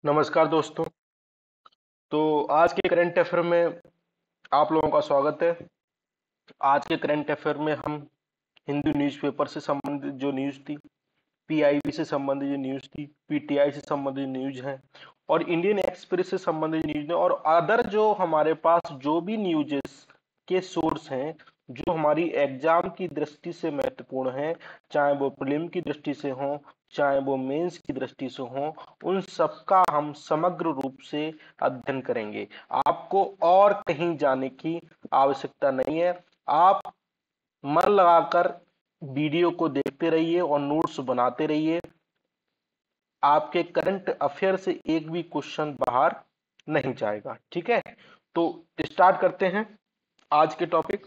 नमस्कार दोस्तों। तो आज के करंट अफेयर में आप लोगों का स्वागत है। आज के करंट अफेयर में हम हिंदू न्यूज़पेपर से संबंधित जो न्यूज़ थी, पीआईबी से संबंधित जो न्यूज़ थी, पीटीआई से संबंधित न्यूज़ है और इंडियन एक्सप्रेस से संबंधित न्यूज़ है और अदर जो हमारे पास जो भी न्यूज़ेस के सोर्स हैं जो हमारी एग्जाम की दृष्टि से महत्वपूर्ण है, चाहे वो प्रीलिम की दृष्टि से हो चाहे वो मेंस की दृष्टि से हो, उन सबका हम समग्र रूप से अध्ययन करेंगे। आपको और कहीं जाने की आवश्यकता नहीं है। आप मन लगाकर वीडियो को देखते रहिए और नोट्स बनाते रहिए। आपके करंट अफेयर से एक भी क्वेश्चन बाहर नहीं जाएगा। ठीक है, तो स्टार्ट करते हैं आज के टॉपिक।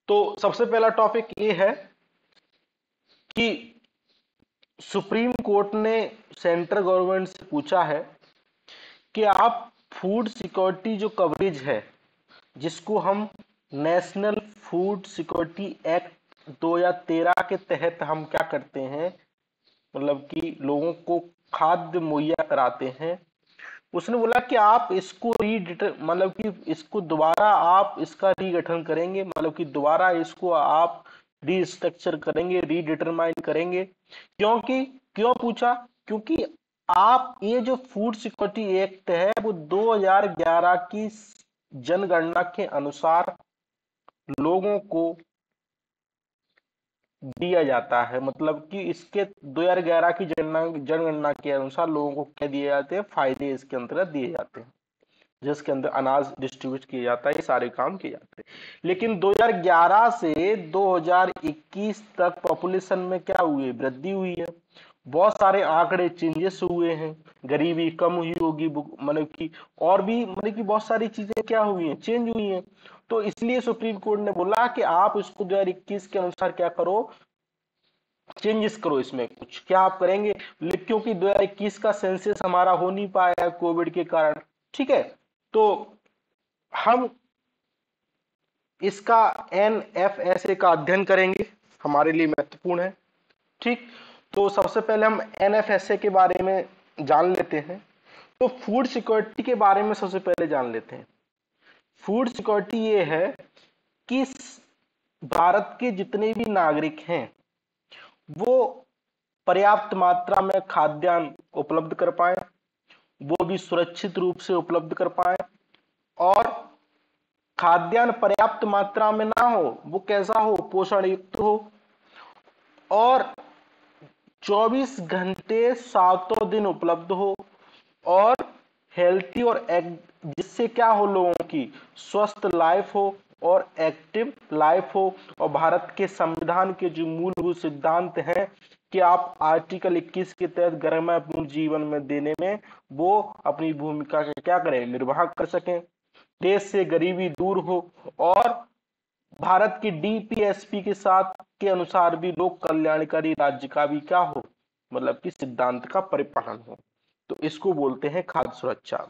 तो सबसे पहला टॉपिक ये है कि सुप्रीम कोर्ट ने सेंट्रल गवर्नमेंट से पूछा है कि आप फूड सिक्योरिटी जो कवरेज है, जिसको हम नेशनल फूड सिक्योरिटी एक्ट 2013 के तहत हम क्या करते हैं, मतलब कि लोगों को खाद्य मुहैया कराते हैं। उसने बोला कि आप इसको मतलब कि इसको दोबारा आप इसका रीगठन करेंगे, मतलब कि दोबारा इसको आप रीस्ट्रक्चर करेंगे, रीडिटरमाइन करेंगे। क्योंकि क्यों पूछा? क्योंकि आप ये जो फूड सिक्योरिटी एक्ट है वो 2011 की जनगणना के अनुसार लोगों को दिया जाता है, मतलब कि इसके 2011 की जनगणना के अनुसार लोगों को क्या दिए जाते हैं, फायदे इसके अंतर्गत दिए जाते हैं, जिसके अंदर अनाज डिस्ट्रीब्यूट किया जाता है, ये सारे काम किए जाते हैं। लेकिन 2011 से 2021 तक पॉपुलेशन में क्या हुई, वृद्धि हुई है। बहुत सारे आंकड़े चेंजेस हुए हैं, गरीबी कम हुई होगी, मतलब कि और भी मतलब कि बहुत सारी चीजें क्या हुई हैं, चेंज हुई हैं। तो इसलिए सुप्रीम कोर्ट ने बोला कि आप इसको 2021 के अनुसार क्या करो, चेंजेस करो। इसमें कुछ क्या आप करेंगे, क्योंकि 2021 का सेंसस हमारा हो नहीं पाया कोविड के कारण। ठीक है, तो हम इसका एनएफएसए का अध्ययन करेंगे, हमारे लिए महत्वपूर्ण है। ठीक, तो सबसे पहले हम एनएफएसए के बारे में जान लेते हैं। तो फूड सिक्योरिटी के बारे में सबसे पहले जान लेते हैं। फूड सिक्योरिटी ये है कि भारत के जितने भी नागरिक हैं वो पर्याप्त मात्रा में खाद्यान्न उपलब्ध कर पाए, वो भी सुरक्षित रूप से उपलब्ध कर पाए। और खाद्यान्न पर्याप्त मात्रा में ना हो, वो कैसा हो, पोषण युक्त हो और 24 घंटे सातों दिन उपलब्ध हो और हेल्थी और जिससे क्या हो, लोगों की स्वस्थ लाइफ हो और एक्टिव लाइफ हो। और भारत के संविधान के जो मूलभूत सिद्धांत हैं कि आप आर्टिकल 21 के तहत गर्मपूर्ण जीवन में देने में वो अपनी भूमिका का क्या करें, निर्वाह कर सकें, देश से गरीबी दूर हो और भारत की डीपीएसपी के साथ के अनुसार भी लोक कल्याणकारी राज्य का भी क्या हो, मतलब कि सिद्धांत का परिपालन हो। तो इसको बोलते हैं खाद्य सुरक्षा।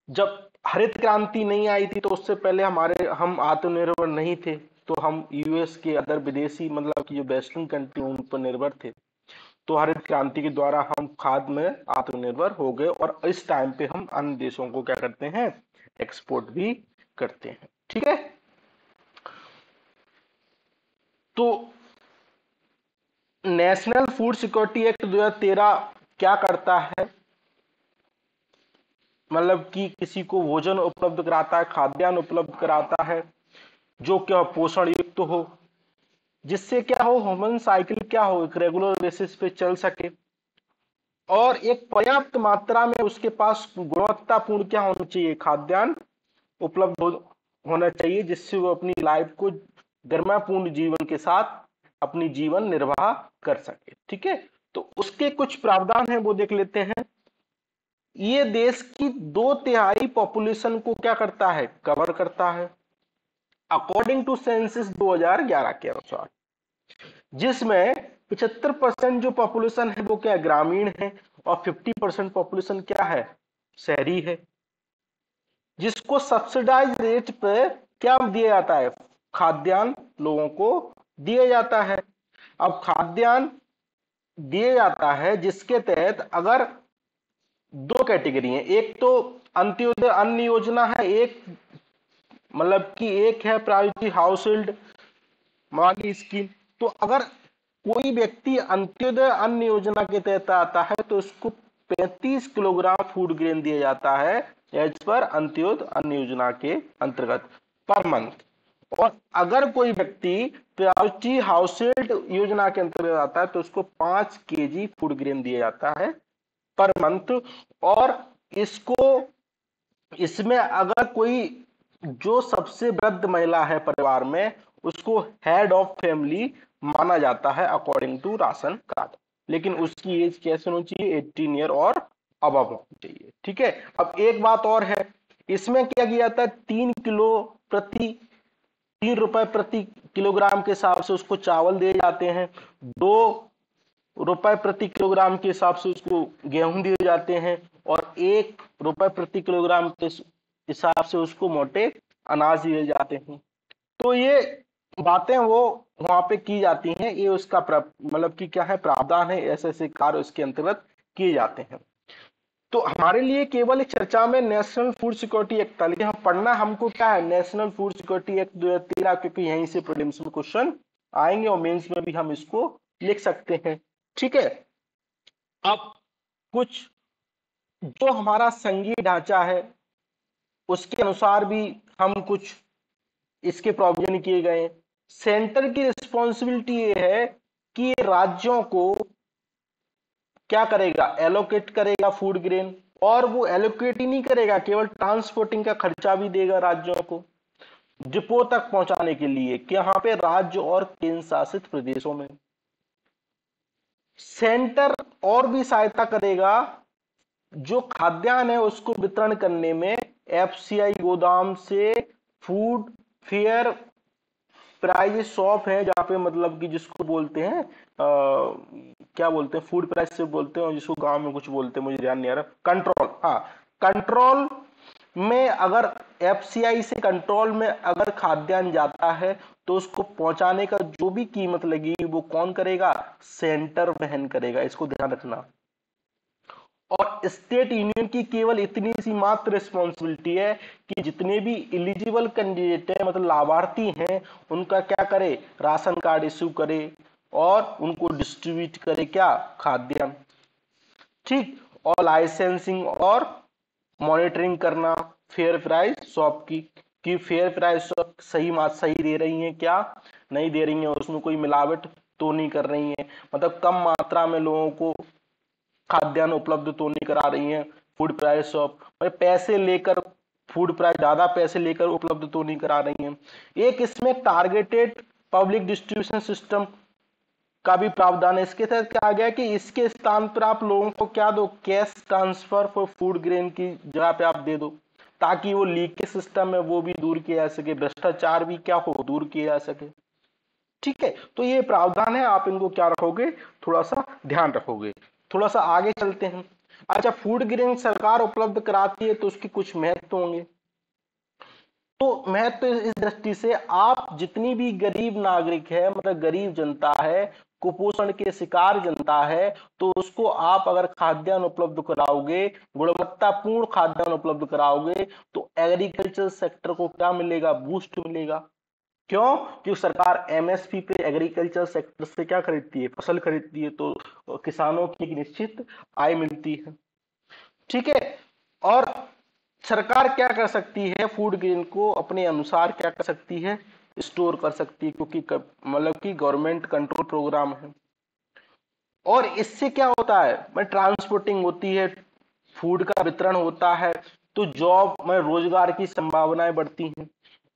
जब हरित क्रांति नहीं आई थी तो उससे पहले हम आत्मनिर्भर नहीं थे, तो हम यूएस के अदर विदेशी मतलब कि जो वेस्टर्न कंट्री उन पर निर्भर थे। तो हरित क्रांति के द्वारा हम खाद्य में आत्मनिर्भर हो गए और इस टाइम पे हम अन्य देशों को क्या करते हैं, एक्सपोर्ट भी करते हैं। ठीक है, तो नेशनल फूड सिक्योरिटी एक्ट 2013 क्या करता है, मतलब कि किसी को भोजन उपलब्ध कराता है, खाद्यान्न उपलब्ध कराता है जो क्या पोषण युक्त हो, जिससे क्या हो, ह्यूमन साइकिल क्या हो, एक रेगुलर बेसिस पे चल सके और एक पर्याप्त मात्रा में उसके पास गुणवत्तापूर्ण क्या होना चाहिए, खाद्यान्न उपलब्ध होना चाहिए, जिससे वो अपनी लाइफ को गरिमापूर्ण जीवन के साथ अपनी जीवन निर्वाह कर सके। ठीक है, तो उसके कुछ प्रावधान हैं वो देख लेते हैं। ये देश की 2/3 पॉपुलेशन को क्या करता है, कवर करता है अकॉर्डिंग टू सेंसस 2011 के अनुसार, जिसमें 75% जो पॉपुलेशन है वो क्या ग्रामीण है और 50% पॉपुलेशन क्या है, शहरी है, जिसको सब्सिडाइज रेट पे क्या दिया जाता है, खाद्यान्न लोगों को दिया जाता है। अब खाद्यान्न दिया जाता है जिसके तहत अगर दो कैटेगरी है, एक तो अंत्योदय अन्न योजना है, एक मतलब कि एक है प्रायोरिटी हाउस होल्ड मांगी स्कीम। तो अगर कोई व्यक्ति अंत्योदय अन्न योजना के तहत आता है तो उसको 35 किलोग्राम फूड ग्रेन दिया जाता है एज पर अंत्योदय अन्न योजना के अंतर्गत पर मंथ। और अगर कोई व्यक्ति प्रायोरिटी हाउस होल्ड योजना के अंतर्गत आता है तो उसको 5 केजी फूड ग्रेन दिया जाता है पर मंथ। और इसको इसमें अगर कोई जो सबसे वृद्ध महिला है परिवार में उसको हेड ऑफ फैमिली माना जाता है अकॉर्डिंग टू राशन कार्ड, लेकिन उसकी एज कैसे होनी चाहिए, 18 ईयर और अबव होनी चाहिए। ठीक है। अब एक बात और है, इसमें क्या किया जाता है, 3 रुपए प्रति किलोग्राम के हिसाब से उसको चावल दिए जाते हैं, 2 रुपए प्रति किलोग्राम के हिसाब से उसको गेहूं दिए जाते हैं, और 1 रुपए प्रति किलोग्राम के हिसाब से उसको मोटे अनाज दिए जाते हैं। तो ये बातें वो वहां पे की जाती हैं, ये उसका मतलब कि क्या है, प्रावधान है, ऐसे ऐसे कार्य उसके अंतर्गत किए जाते हैं। तो हमारे लिए केवल एक चर्चा में नेशनल फूड सिक्योरिटी एक्ट था, लेकिन हम पढ़ना हमको क्या है, नेशनल फूड सिक्योरिटी एक्ट 2013, क्योंकि यहीं से प्रीलिम्स में क्वेश्चन आएंगे और मेंस में भी हम इसको लिख सकते हैं। ठीक है। अब कुछ जो हमारा संघीय ढांचा है उसके अनुसार भी हम कुछ इसके प्रोविजन किए गए हैं। सेंटर की रिस्पॉन्सिबिलिटी ये है कि ये राज्यों को क्या करेगा, एलोकेट करेगा फूड ग्रेन, और वो एलोकेट ही नहीं करेगा, केवल ट्रांसपोर्टिंग का खर्चा भी देगा राज्यों को डिपो तक पहुंचाने के लिए, कि यहाँ पे राज्य और केंद्र शासित प्रदेशों में। सेंटर और भी सहायता करेगा, जो खाद्यान्न है उसको वितरण करने में एफसीआई गोदाम से फूड फेयर प्राइस शॉप है, जहाँ पे मतलब कि जिसको बोलते हैं क्या बोलते हैं, फूड प्राइस से बोलते हैं, और जिसको गांव में कुछ बोलते हैं मुझे ध्यान नहीं आ रहा, कंट्रोल, हाँ कंट्रोल में अगर एफसीआई से कंट्रोल में अगर खाद्यान्न जाता है तो उसको पहुंचाने का जो भी कीमत लगी वो कौन करेगा, सेंटर वहन करेगा, इसको ध्यान रखना। और स्टेट यूनियन की केवल इतनी सी मात्र रिस्पॉन्सिबिलिटी है कि जितने भी एलिजिबल कैंडिडेट है, मतलब लाभार्थी हैं, उनका क्या करे, राशन कार्ड इश्यू करे और उनको डिस्ट्रीब्यूट करे क्या, खाद्यान्न। ठीक। और लाइसेंसिंग और मॉनिटरिंग करना फेयर प्राइस शॉप की, कि फेयर प्राइस शॉप सही सही दे रही है क्या नहीं दे रही है, और उसमें कोई मिलावट तो नहीं कर रही है, मतलब कम मात्रा में लोगों को खाद्यान्न उपलब्ध तो नहीं करा रही हैं। फूड प्राइस शॉप पैसे लेकर, फूड प्राइस ज्यादा पैसे लेकर उपलब्ध तो नहीं करा रही हैं। एक इसमें टारगेटेड पब्लिक डिस्ट्रीब्यूशन सिस्टम का भी प्रावधान है। इसके तहत क्या आ गया कि इसके स्थान पर आप लोगों को क्या दो, cash transfer for food grain की जगह पे आप दे दो, ताकि वो लीकेज सिस्टम है वो भी दूर किया जा सके, भ्रष्टाचार भी क्या हो, दूर किया जा सके। ठीक है। तो ये प्रावधान है, आप इनको क्या रखोगे, थोड़ा सा ध्यान रखोगे। थोड़ा सा आगे चलते हैं। अच्छा, फूड ग्रेन सरकार उपलब्ध कराती है तो उसके कुछ महत्व होंगे। तो महत्व इस दृष्टि से, आप जितनी भी गरीब नागरिक है, मतलब गरीब जनता है, कुपोषण के शिकार जनता है, तो उसको आप अगर खाद्यान्न उपलब्ध कराओगे, गुणवत्तापूर्ण खाद्यान्न उपलब्ध कराओगे, तो एग्रीकल्चर सेक्टर को क्या मिलेगा, बूस्ट मिलेगा। क्यों? क्योंकि सरकार एमएसपी पे एग्रीकल्चर सेक्टर से क्या खरीदती है, फसल खरीदती है, तो किसानों की एक निश्चित आय मिलती है। ठीक है। और सरकार क्या कर सकती है, फूड ग्रेन को अपने अनुसार क्या कर सकती है, स्टोर कर सकती है, क्योंकि मतलब कि गवर्नमेंट कंट्रोल प्रोग्राम है। और इससे क्या होता है, मैं ट्रांसपोर्टिंग होती है, फूड का वितरण होता है, तो जॉब में रोजगार की संभावनाएं बढ़ती हैं,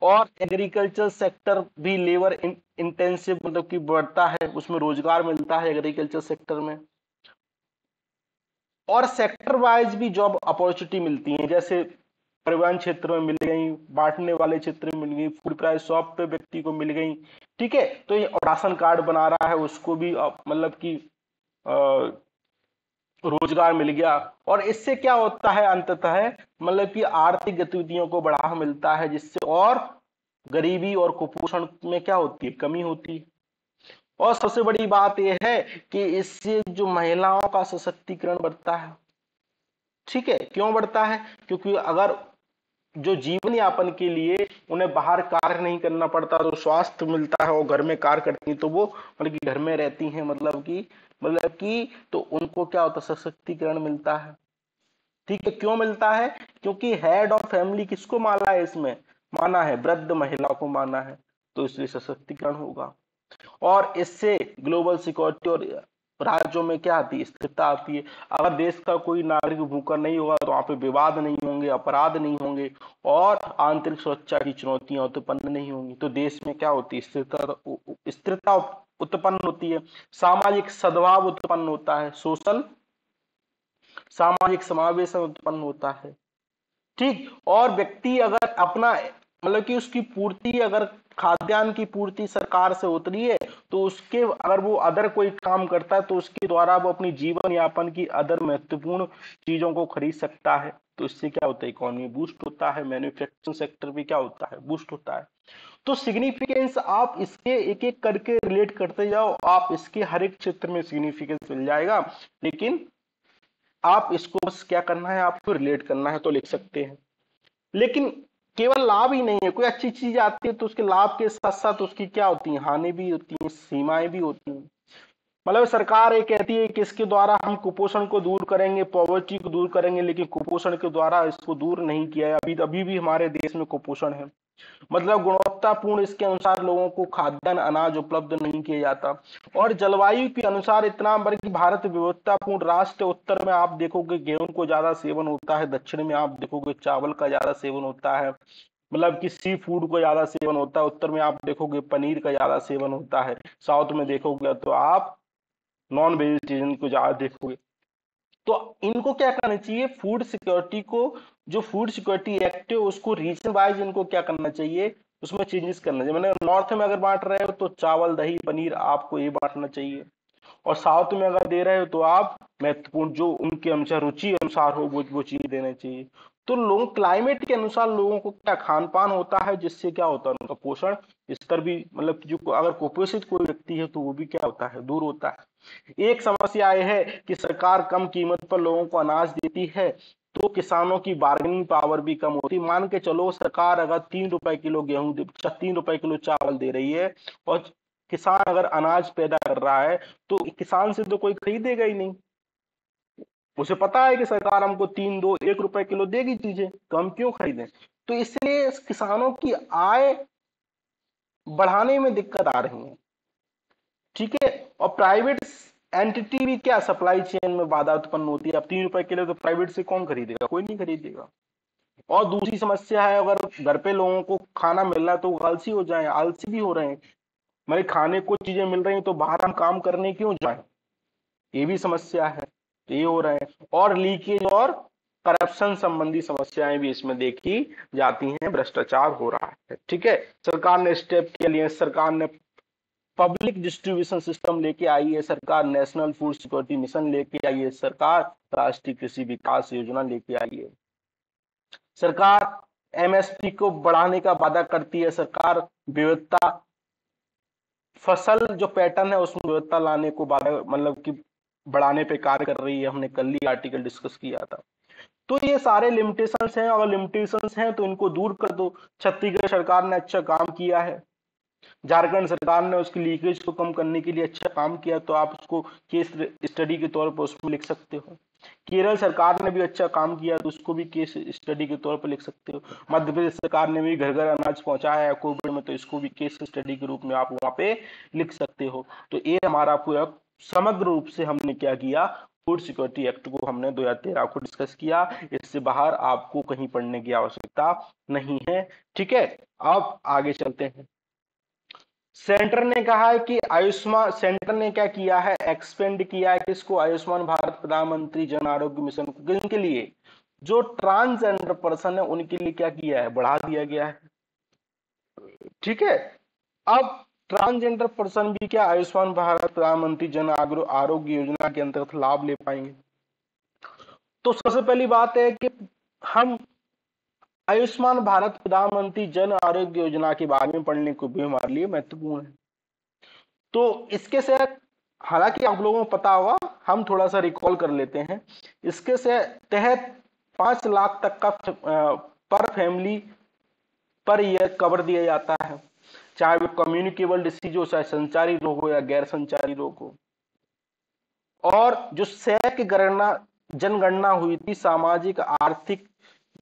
और एग्रीकल्चर सेक्टर भी लेबर इंटेंसिव मतलब कि बढ़ता है, उसमें रोजगार मिलता है एग्रीकल्चर सेक्टर में। और सेक्टर वाइज भी जॉब अपॉर्चुनिटी मिलती है, जैसे परिवहन क्षेत्र में मिल गई, बांटने वाले क्षेत्र में मिल गई, फूड प्राइस शॉप पे व्यक्ति को मिल गई। ठीक है। तो ये राशन कार्ड बना रहा है उसको भी मतलब कि रोजगार मिल गया। और इससे क्या होता है अंततः, मतलब कि आर्थिक गतिविधियों को बढ़ावा मिलता है, जिससे और गरीबी और कुपोषण में क्या होती है, कमी होती है। और सबसे बड़ी बात यह है कि इससे जो महिलाओं का सशक्तिकरण बढ़ता है, ठीक है, क्यों बढ़ता है? क्योंकि अगर जो जीवन यापन के लिए उन्हें बाहर कार्य नहीं करना पड़ता तो स्वास्थ्य मिलता है, और घर में कार्य करती हैं तो वो मतलब कि घर में रहती हैं, मतलब कि तो उनको क्या होता है, सशक्तिकरण मिलता है। ठीक है, क्यों मिलता है? क्योंकि हेड ऑफ फैमिली किसको माना है इसमें? माना है वृद्ध महिला को माना है, तो इसलिए सशक्तिकरण होगा। और इससे ग्लोबल सिक्योरिटी और राज्यों में क्या आती है? स्थिरता आती है। अगर देश का कोई नागरिक भूखा नहीं होगा तो वहां पे विवाद नहीं होंगे, अपराध नहीं होंगे, और आंतरिक सुरक्षा की चुनौतियां उत्पन्न नहीं होंगी, तो देश में क्या होती है? स्थिरता उत्पन्न होती है, सामाजिक सद्भाव उत्पन्न होता है, सोशल सामाजिक समावेश उत्पन्न होता है। ठीक, और व्यक्ति अगर अपना मतलब कि उसकी पूर्ति, अगर खाद्यान्न की पूर्ति सरकार से होती है, तो उसके अगर वो अदर कोई काम करता है तो उसके द्वारा वो अपनी जीवन यापन की अदर महत्वपूर्ण चीजों को खरीद सकता है, तो इससे क्या होता है? इकोनॉमी बूस्ट होता है, मैन्युफैक्चरिंग सेक्टर भी क्या होता है? बूस्ट होता है। तो सिग्निफिकेंस आप इसके एक एक करके रिलेट करते जाओ, आप इसके हर एक क्षेत्र में सिग्निफिकेंस मिल जाएगा। लेकिन आप इसको बस क्या करना है, आपको रिलेट करना है तो लिख सकते हैं। लेकिन केवल लाभ ही नहीं है, कोई अच्छी चीज आती है तो उसके लाभ के साथ साथ उसकी क्या होती है? हानि भी होती है, सीमाएं भी होती हैं। मतलब सरकार ये कहती है कि इसके द्वारा हम कुपोषण को दूर करेंगे, पॉवर्टी को दूर करेंगे, लेकिन कुपोषण के द्वारा इसको दूर नहीं किया है। अभी अभी भी हमारे देश में कुपोषण है, मतलब गुणवत्तापूर्ण इसके अनुसार लोगों को खाद्यान्न अनाज उपलब्ध नहीं किया जाता। और जलवायु के अनुसार इतना बल्कि भारत विविधतापूर्ण राष्ट्र, उत्तर में आप देखोगे गेहूं को ज्यादा सेवन होता है, दक्षिण में आप देखोगे चावल का ज्यादा सेवन होता है, मतलब कि सी फूड को ज्यादा सेवन होता है। उत्तर में आप देखोगे पनीर का ज्यादा सेवन होता है, साउथ में देखोगे तो आप नॉन वेजिटेरियन को ज्यादा देखोगे। तो इनको क्या करना चाहिए? फूड सिक्योरिटी को, जो फूड सिक्योरिटी एक्ट है उसको रीजन वाइज इनको क्या करना चाहिए? उसमें चेंजेस करना चाहिए। मैंने नॉर्थ में अगर बांट रहे हो तो चावल दही पनीर आपको ये बांटना चाहिए, और साउथ में अगर दे रहे हो तो आप महत्वपूर्ण जो उनके अनुसार रुचि अनुसार हो वो चीज देना चाहिए। तो लोग क्लाइमेट के अनुसार लोगों को क्या खान पान होता है, जिससे क्या होता है? उनका पोषण स्तर भी, मतलब कि जो अगर कुपोषित कोई व्यक्ति है तो वो भी क्या होता है? दूर होता है। एक समस्या यह है कि सरकार कम कीमत पर लोगों को अनाज देती है, तो किसानों की बार्गेनिंग पावर भी कम होती है। मान के चलो सरकार अगर 3 रुपए किलो गेहूं 3 रुपए किलो चावल दे रही है, और किसान अगर अनाज पैदा कर रहा है, तो किसान से तो कोई खरीदेगा ही नहीं। उसे पता है कि सरकार हमको 3 2 1 रुपए किलो देगी चीजें, तो हम क्यों खरीदें? तो इसलिए किसानों की आय बढ़ाने में दिक्कत आ रही है। ठीक है, और प्राइवेट एंटिटी भी क्या, सप्लाई चेन में बाधा उत्पन्न होती है। अब 3 रुपए किलो तो प्राइवेट से कौन खरीदेगा? कोई नहीं खरीदेगा। और दूसरी समस्या है, अगर घर पे लोगों को खाना मिल रहा है तो वो आलसी हो जाए, आलसी भी हो रहे हैं। हमारे खाने को चीजें मिल रही हैं तो बाहर हम काम करने क्यों जाएं? ये भी समस्या है, तो ये हो रहा है। और लीकेज और करप्शन संबंधी समस्याएं भी इसमें देखी जाती हैं, भ्रष्टाचार हो रहा है। ठीक है, सरकार ने स्टेप के लिए, सरकार ने पब्लिक डिस्ट्रीब्यूशन सिस्टम लेके आई है, सरकार नेशनल फूड सिक्योरिटी मिशन लेके आई है, सरकार राष्ट्रीय कृषि विकास योजना लेके आई है, सरकार एमएसपी को बढ़ाने का वादा करती है, सरकार विविधता फसल जो पैटर्न है उसमें विविधता लाने को वादा, मतलब कि बढ़ाने पे कार्य कर रही है। हमने कल ही आर्टिकल डिस्कस किया था। तो ये सारे लिमिटेशंस हैं, अगर लिमिटेशंस हैं तो इनको दूर कर दो। छत्तीसगढ़ सरकार ने अच्छा काम किया है, झारखंड सरकार ने उसकी लीकेज को कम करने के लिए अच्छा काम किया, तो आप उसको केस स्टडी के तौर पर उसमें लिख सकते हो। केरल सरकार ने भी अच्छा काम किया तो उसको भी केस स्टडी के तौर पर लिख सकते हो। मध्य प्रदेश सरकार ने भी घर घर अनाज पहुंचाया है कोविड में, तो इसको भी केस स्टडी के रूप में आप वहां पे लिख सकते हो। तो ये हमारा पूरा समग्र रूप से हमने क्या किया, फूड सिक्योरिटी एक्ट को हमने 2013 को डिस्कस किया। इससे बाहर आपको कहीं पढ़ने की आवश्यकता नहीं है। ठीक है, अब आगे चलते हैं। सेंटर ने कहा है कि आयुष्मान, सेंटर ने क्या किया है, एक्सपेंड किया है किसको? आयुष्मान भारत प्रधानमंत्री जन आरोग्य मिशन को। किनके लिए? जो ट्रांसजेंडर पर्सन है उनके लिए क्या किया है? बढ़ा दिया गया है। ठीक है, अब ट्रांसजेंडर पर्सन भी क्या आयुष्मान भारत प्रधानमंत्री जन आरोग्य योजना के अंतर्गत लाभ ले पाएंगे। तो सबसे पहली बात है कि हम आयुष्मान भारत प्रधानमंत्री जन आरोग्य योजना के बारे में पढ़ने को भी हमारे लिए महत्वपूर्ण है। तो इसके से हालांकि आप लोगों को पता होगा, हम थोड़ा सा रिकॉल कर लेते हैं। इसके से तहत 5 लाख तक का पर फैमिली पर ईयर कवर दिया जाता है, चाहे वो कम्युनिकेबल डिसीज हो, चाहे संचारी रोग हो या गैर संचारी रोग हो। और जो सैक गणना जनगणना हुई थी, सामाजिक आर्थिक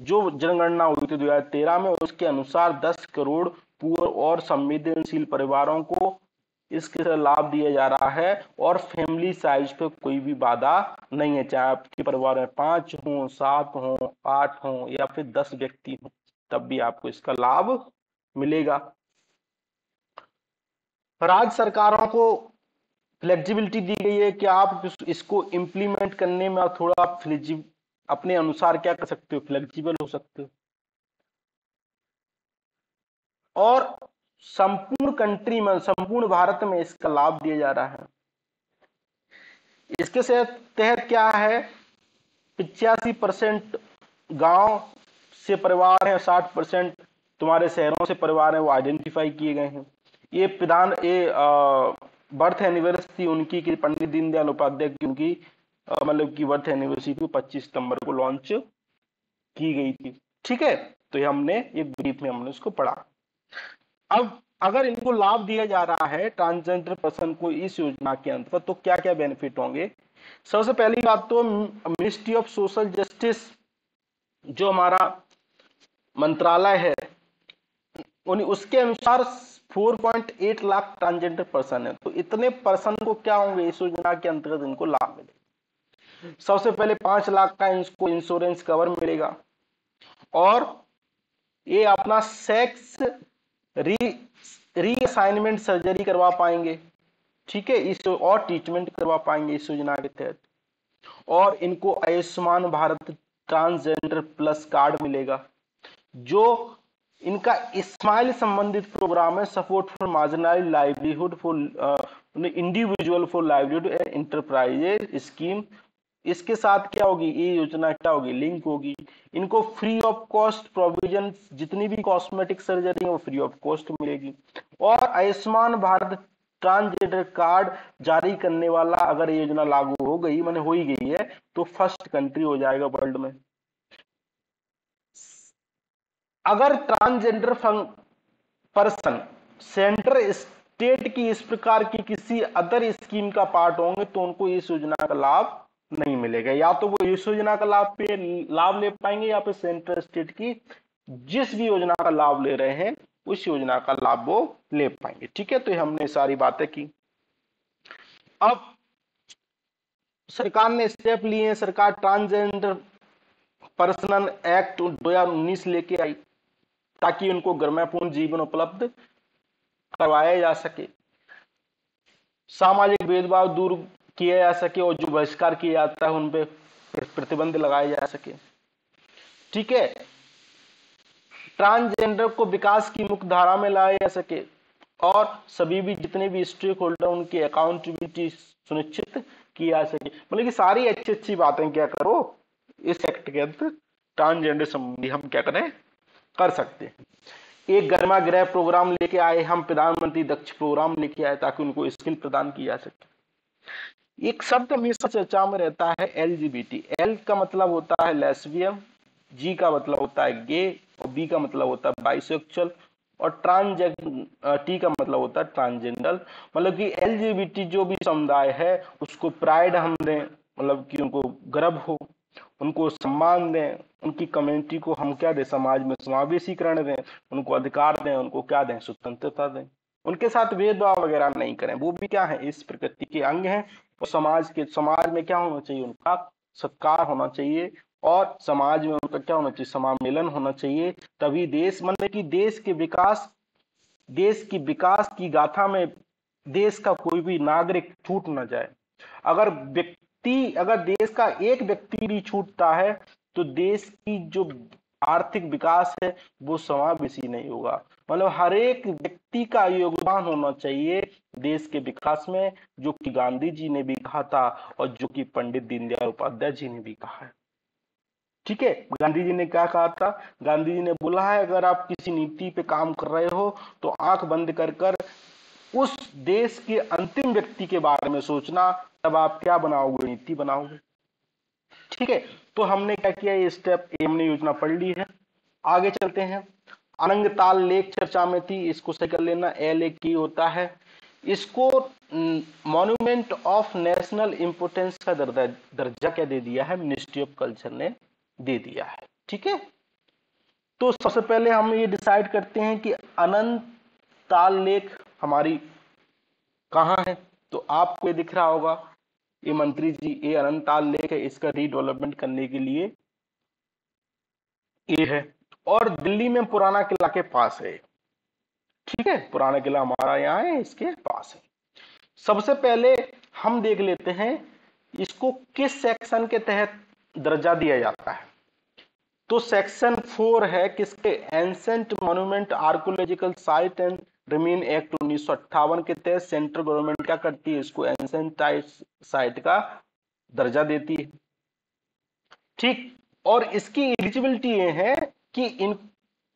जो जनगणना हुई थी 2013 में, उसके अनुसार 10 करोड़ पुअर और संवेदनशील परिवारों को इसके लाभ दिया जा रहा है। और फैमिली साइज पे कोई भी बाधा नहीं है, चाहे आपके परिवार में 5 हो, 7 हो, 8 हो या फिर 10 व्यक्ति हो, तब भी आपको इसका लाभ मिलेगा। राज्य सरकारों को फ्लेक्सिबिलिटी दी गई है कि आप इसको इम्प्लीमेंट करने में आप थोड़ा अपने अनुसार क्या कर सकते हो, फ्लेक्सिबल हो सकते हो। और संपूर्ण कंट्री में, संपूर्ण भारत में इसका लाभ दिया जा रहा है। इसके तहत क्या है, 85% गांव से परिवार है, 60% तुम्हारे शहरों से परिवार है, वो आइडेंटिफाई किए गए हैं। ये बर्थ एनिवर्सरी उनकी कि पंडित दीनदयाल उपाध्याय की, उनकी मतलब की बर्थ एनिवर्सरी 25 सितंबर को लॉन्च की गई थी। ठीक है, तो ये हमने एक ब्रीफ में हमने उसको पढ़ा। अब अगर इनको लाभ दिया जा रहा है ट्रांसजेंडर पर्सन को इस योजना के अंतर्गत, तो क्या क्या बेनिफिट होंगे। सबसे पहली बात तो मिनिस्ट्री ऑफ सोशल जस्टिस जो हमारा मंत्रालय है, उसके अनुसार 4.8 लाख ट्रांसजेंडर पर्सन है। तो इतने पर्सन को क्या होंगे इस योजना के अंतर्गत इनको लाभ मिलेगा। सबसे पहले 5 लाख का इसको इंश्योरेंस कवर मिलेगा, और ये अपना सेक्स री रीअसाइनमेंट सर्जरी करवा पाएंगे। ठीक है, इस और ट्रीटमेंट करवा पाएंगे इस योजना के तहत। और इनको Ayushman Bharat transgender plus card मिलेगा, जो इनका स्माइल संबंधित प्रोग्राम है, support for marginal livelihood for individual for livelihood enterprises scheme. इसके साथ क्या होगी, ये योजना क्या होगी, लिंक होगी। इनको फ्री ऑफ कॉस्ट प्रोविजन, जितनी भी कॉस्मेटिक सर्जरी है वो फ्री ऑफ कॉस्ट मिलेगी। और आयुष्मान भारत ट्रांसजेंडर कार्ड जारी करने वाला, अगर ये योजना लागू हो गई, माने हो ही गई है, तो फर्स्ट कंट्री हो जाएगा वर्ल्ड में। अगर ट्रांसजेंडर पर्सन सेंटर स्टेट की इस प्रकार की किसी अदर स्कीम का पार्ट होंगे, तो उनको इस योजना का लाभ नहीं मिलेगा। या तो वो इस योजना का लाभ ले पाएंगे, या फिर सेंट्रल स्टेट की जिस भी योजना का लाभ ले रहे हैं उस योजना का लाभ वो ले पाएंगे। ठीक है, तो हमने सारी बातें की। अब सरकार ने स्टेप लिए हैं, सरकार ट्रांसजेंडर पर्सनल एक्ट 2019 लेके आई, ताकि उनको गरिमापूर्ण जीवन उपलब्ध करवाया जा सके, सामाजिक भेदभाव दूर किया जा सके, और जो बहिष्कार किया जाता है उन पे प्रतिबंध लगाया जा सके। ठीक है, ट्रांसजेंडर को विकास की मुख्य धारा में लाया जा सके, और सभी भी जितने भी स्टेक होल्डर उनकी अकाउंटेबिलिटी सुनिश्चित की जा सके। मतलब कि सारी अच्छी अच्छी बातें क्या करो इस एक्ट के अंदर ट्रांसजेंडर संबंधी हम क्या करें, कर सकते हैं। एक गर्मा गृह प्रोग्राम लेके आए हम, प्रधानमंत्री दक्ष प्रोग्राम लेके आए, ताकि उनको स्किल प्रदान की जा सके। एक शब्द हमेशा चर्चा में रहता है एलजीबीटी। एल का मतलब होता है लेस्बियन, जी का मतलब होता है गे, और बी का मतलब होता है बाइसेक्सुअल, और टी का मतलब होता है ट्रांसजेंडर। मतलब कि एलजीबीटी जो भी समुदाय है उसको प्राइड हम दें, मतलब कि उनको गर्व हो, उनको सम्मान दें, उनकी कम्युनिटी को हम क्या दें, समाज में समावेशीकरण दें, उनको अधिकार दें, उनको क्या दें, स्वतंत्रता दें, उनके साथ भेदभाव वगैरह नहीं करें। वो भी क्या है, इस प्रकृति के अंग हैं। और समाज में क्या होना चाहिए, उनका सत्कार होना चाहिए, और समाज में उनका क्या होना चाहिए, समामेलन होना चाहिए। तभी देश, मतलब कि देश की विकास की गाथा में देश का कोई भी नागरिक छूट ना जाए। अगर देश का एक व्यक्ति भी छूटता है, तो देश की जो आर्थिक विकास है वो समावेशी नहीं होगा। मतलब हर एक व्यक्ति का योगदान होना चाहिए देश के विकास में, जो कि गांधी जी ने भी कहा था, और जो कि पंडित दीनदयाल उपाध्याय जी ने भी कहा है। ठीक है, गांधी जी ने क्या कहा था, गांधी जी ने बोला है, अगर आप किसी नीति पे काम कर रहे हो तो आंख बंद कर कर उस देश के अंतिम व्यक्ति के बारे में सोचना, तब आप क्या बनाओगे, नीति बनाओगे। ठीक है, तो हमने क्या किया, ये स्टेप, ये हमने योजना पढ़ ली है। आगे चलते हैं। अनंगताल लेक चर्चा में थी, इसको सही कर लेना, एल ए की होता है। इसको मॉन्यूमेंट ऑफ नेशनल इंपोर्टेंस का दर्जा क्या दे दिया है, मिनिस्ट्री ऑफ कल्चर ने दे दिया है। ठीक है, तो सबसे पहले हम ये डिसाइड करते हैं कि अनंत ताल लेक हमारी कहाँ है। तो आपको ये दिख रहा होगा, ये मंत्री जी, ये अनंत ताल लेक है, इसका रीडेवलपमेंट करने के लिए ये है, और दिल्ली में पुराना किला के पास है। ठीक है, पुराना किला हमारा यहाँ है, इसके पास है। सबसे पहले हम देख लेते हैं इसको किस सेक्शन के तहत दर्जा दिया जाता है। तो सेक्शन 4 है किसके, ancient monument archaeological site and remain act 1958 के तहत सेंट्रल गवर्नमेंट क्या करती है, इसको एंसेंट साइट का दर्जा देती है। ठीक, और इसकी एलिजिबिलिटी ये है कि इन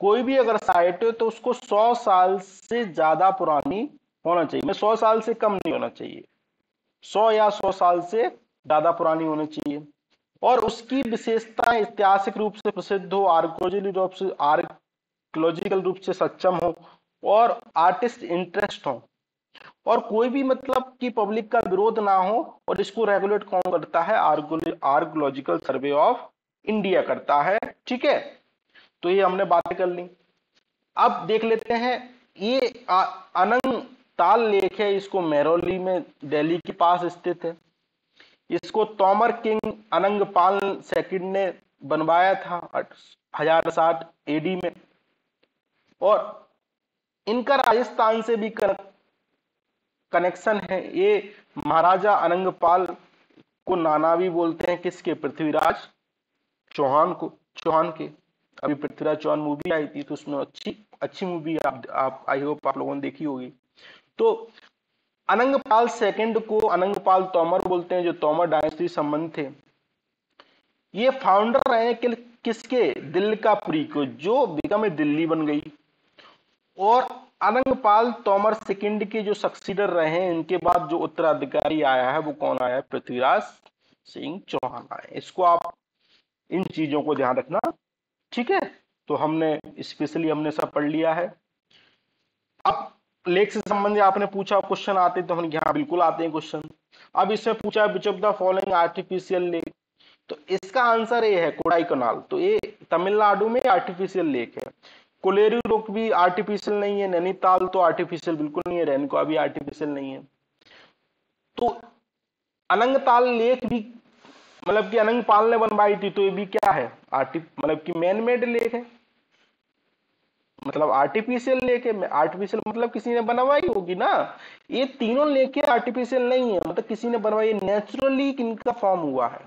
कोई भी अगर साइट है तो उसको 100 साल से ज्यादा पुरानी होना चाहिए, मैं 100 साल से कम नहीं होना चाहिए, 100 या 100 साल से ज्यादा पुरानी होनी चाहिए, और उसकी विशेषताएं ऐतिहासिक रूप से प्रसिद्ध हो, आर्कोलॉजिकल रूप से सक्षम हो, और आर्टिस्ट इंटरेस्ट हो, और कोई भी मतलब कि पब्लिक का विरोध ना हो। और इसको रेगुलेट कौन करता है, आर्कोलॉजिकल सर्वे ऑफ इंडिया करता है। ठीक है, तो ये हमने बातें कर ली। अब देख लेते हैं, ये अनंग ताल लेक है, इसको मेहरौली में दिल्ली के पास स्थित है। इसको तोमर किंग अनंगपाल सेकंड ने बनवाया था 1060 एडी में, और इनका राजस्थान से भी कनेक्शन है। ये महाराजा अनंगपाल को नाना भी बोलते हैं, किसके, पृथ्वीराज चौहान को, चौहान के। अभी पृथ्वीराज चौहान मूवी आई थी, तो उसमें अच्छी अच्छी मूवी आप आई होप आप लोगों ने देखी होगी। तो अनंगपाल सेकंड को अनंगपाल तोमर बोलते हैं, जो तोमर डायनेस्टी संबंध थे। ये फाउंडर रहे किसके, दिल्लीकापुरी को, जो बिकम दिल्ली बन गई। और अनंगपाल तोमर सेकंड के जो सक्सीडर रहे हैं, इनके बाद जो उत्तराधिकारी आया है वो कौन आया है, पृथ्वीराज सिंह चौहान आए। इसको आप इन चीजों को ध्यान रखना। ठीक है, तो हमने स्पेशली हमने सब पढ़ लिया है। अब लेख से संबंधित आपने पूछा क्वेश्चन आते, तो हम यहाँ बिल्कुल आते हैं क्वेश्चन। अब इसमें पूछा which of the following artificial lake, तो इसका आंसर ये है कोडाई कनाल। तो ये तमिलनाडु में आर्टिफिशियल लेक है। कोलेरू लेक भी आर्टिफिशियल नहीं है, नैनीताल तो आर्टिफिशियल बिल्कुल नहीं है, रेनकुआ भी आर्टिफिशियल नहीं है। तो अनंगताल लेक भी मतलब कि अनंगपाल ने बनवाई थी, तो ये भी क्या है, मतलब कि मैन मेड लेक है, मतलब आर्टिफिशियल लेक है। आर्टिफिशियल मतलब किसी ने बनवाई होगी ना। ये तीनों लेके आर्टिफिशियल नहीं है, मतलब किसी ने बनवाई, नेचुरली इनका फॉर्म हुआ है।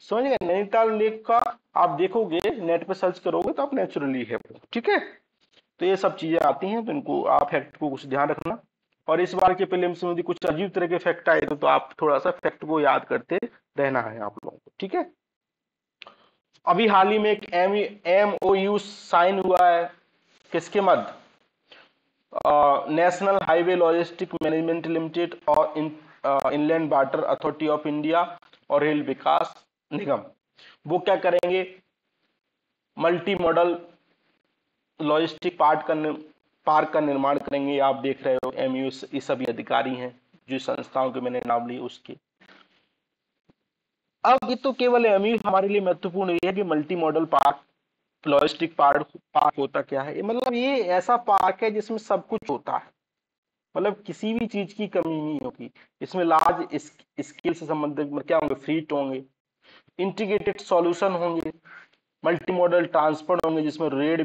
समझ गए, नैनीताल लेक का आप देखोगे, नेट पे सर्च करोगे तो आप नेचुरली है वो। ठीक है, तो ये सब चीजें आती हैं, तो इनको आप फैक्ट को कुछ ध्यान रखना। और इस बार के प्रीलिम्स में यदि कुछ अजीब तरह के फैक्ट आए तो आप थोड़ा सा फैक्ट को याद करते रहना है आप लोगों को। ठीक है, अभी हाल ही में एक MOU साइन हुआ है, किसके मध्य, national highway logistic management limited और inland water authority of India और रेल विकास निगम। वो क्या करेंगे, मल्टी मॉडल लॉजिस्टिक पार्क का निर्माण करेंगे। आप देख रहे हो MOU, ये सभी अधिकारी हैं जो संस्थाओं के मैंने नाम लिए उसके। अब ये तो केवल MOU हमारे लिए महत्वपूर्ण ये है कि multi modal park, logistic park होता क्या है, मतलब ये ऐसा पार्क है जिसमें सब कुछ होता है, मतलब किसी भी चीज की कमी नहीं होगी। इसमें लार्ज स्केल से संबंधित क्या होंगे, फ्लीट होंगे, इंटीग्रेटेड सॉल्यूशन होंगे, मल्टी मॉडल ट्रांसपोर्ट होंगे, जिसमें रेल